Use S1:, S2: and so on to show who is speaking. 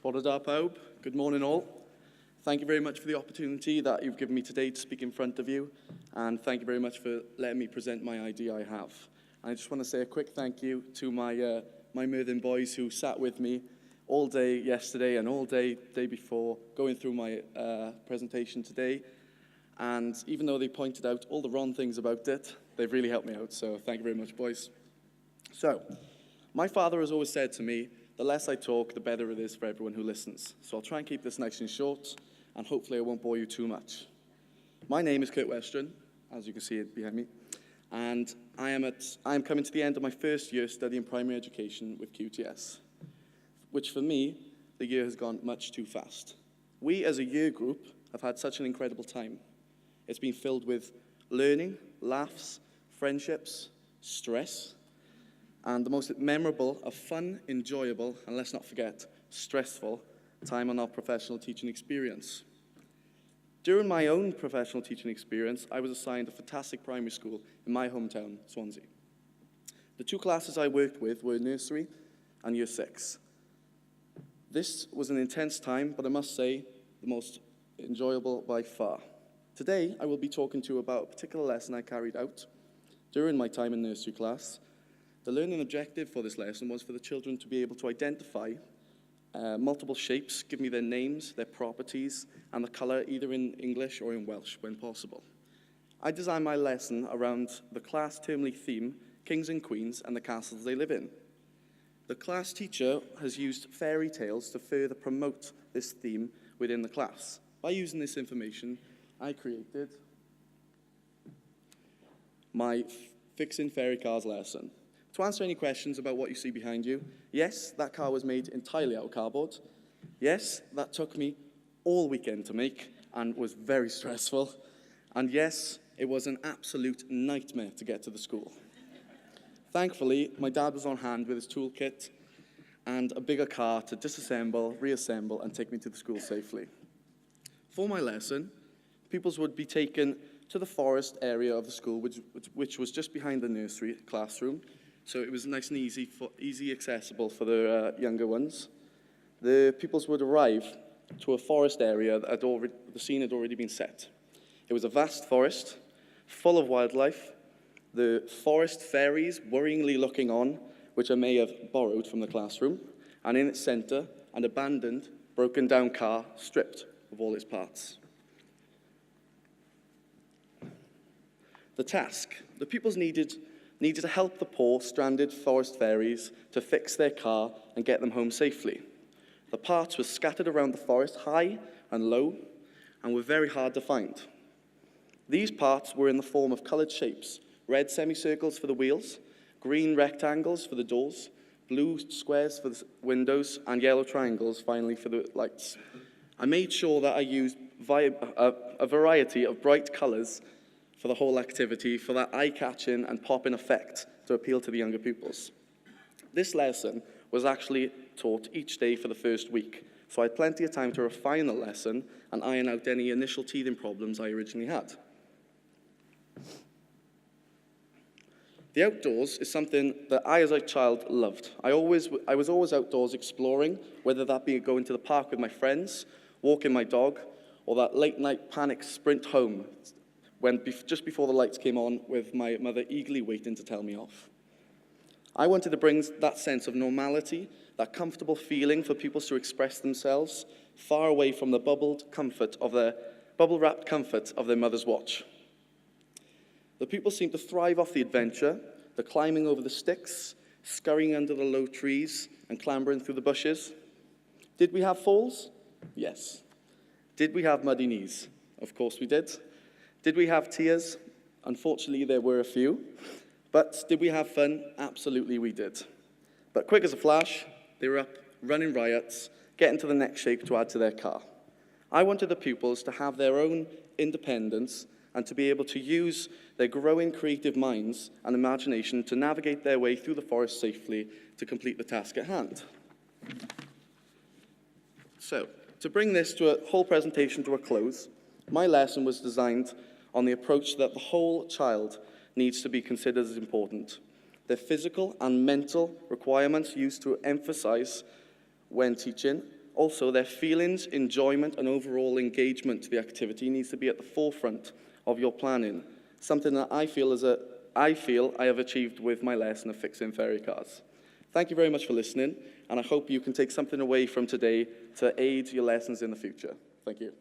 S1: Bore da pawb. Good morning all. Thank you very much for the opportunity that you've given me today to speak in front of you, and thank you very much for letting me present my idea I have. And I just want to say a quick thank you to my Merthin boys who sat with me all day yesterday and all day before going through my presentation today. And even though they pointed out all the wrong things about it, they've really helped me out, so thank you very much, boys. So, my father has always said to me, the less I talk, the better it is for everyone who listens. So I'll try and keep this nice and short, and hopefully I won't bore you too much. My name is Weston, as you can see it behind me, and I am coming to the end of my first year studying primary education with QTS, which for me, the year has gone much too fast. We as a year group have had such an incredible time. It's been filled with learning, laughs, friendships, stress, and the most memorable of fun, enjoyable, and let's not forget, stressful time on our professional teaching experience. During my own professional teaching experience, I was assigned a fantastic primary school in my hometown, Swansea. The two classes I worked with were nursery and year 6. This was an intense time, but I must say, the most enjoyable by far. Today, I will be talking to you about a particular lesson I carried out during my time in nursery class. The learning objective for this lesson was for the children to be able to identify multiple shapes, give me their names, their properties, and the colour either in English or in Welsh when possible. I designed my lesson around the class termly theme, kings and queens, and the castles they live in. The class teacher has used fairy tales to further promote this theme within the class. By using this information, I created my Fixing Fairy Cars lesson. To answer any questions about what you see behind you, yes, that car was made entirely out of cardboard. Yes, that took me all weekend to make and was very stressful. And yes, it was an absolute nightmare to get to the school. Thankfully, my dad was on hand with his toolkit and a bigger car to disassemble, reassemble, and take me to the school safely. For my lesson, pupils would be taken to the forest area of the school, which was just behind the nursery classroom, so it was nice and easy accessible for the younger ones. The pupils would arrive to a forest area that the scene had already been set. It was a vast forest, full of wildlife, the forest fairies worryingly looking on, which I may have borrowed from the classroom, and in its centre, an abandoned, broken down car stripped of all its parts. The task. The pupils needed to help the poor, stranded forest fairies to fix their car and get them home safely. The parts were scattered around the forest, high and low, and were very hard to find. These parts were in the form of coloured shapes: red semicircles for the wheels, green rectangles for the doors, blue squares for the windows, and yellow triangles, finally, for the lights. I made sure that I used a variety of bright colours for the whole activity, for that eye-catching and pop-in effect to appeal to the younger pupils. This lesson was actually taught each day for the first week, so I had plenty of time to refine the lesson and iron out any initial teething problems I originally had. The outdoors is something that I, as a child, loved. I was always outdoors exploring, whether that be going to the park with my friends, walking my dog, or that late-night panic sprint home just before the lights came on, with my mother eagerly waiting to tell me off. I wanted to bring that sense of normality, that comfortable feeling for pupils to express themselves, far away from the bubble-wrapped comfort of their mother's watch. The pupils seemed to thrive off the adventure, the climbing over the sticks, scurrying under the low trees, and clambering through the bushes. Did we have falls? Yes. Did we have muddy knees? Of course we did. Did we have tears? Unfortunately, there were a few. But did we have fun? Absolutely we did. But quick as a flash, they were up running riots, getting to the next shape to add to their car. I wanted the pupils to have their own independence and to be able to use their growing creative minds and imagination to navigate their way through the forest safely to complete the task at hand. So, to bring this whole presentation to a close, my lesson was designed on the approach that the whole child needs to be considered as important. Their physical and mental requirements used to emphasize when teaching Also, their feelings, enjoyment, and overall engagement to the activity needs to be at the forefront of your planning, something that I feel I have achieved with my lesson of fixing ferry cars. Thank you very much for listening, and I hope you can take something away from today to aid your lessons in the future. Thank you.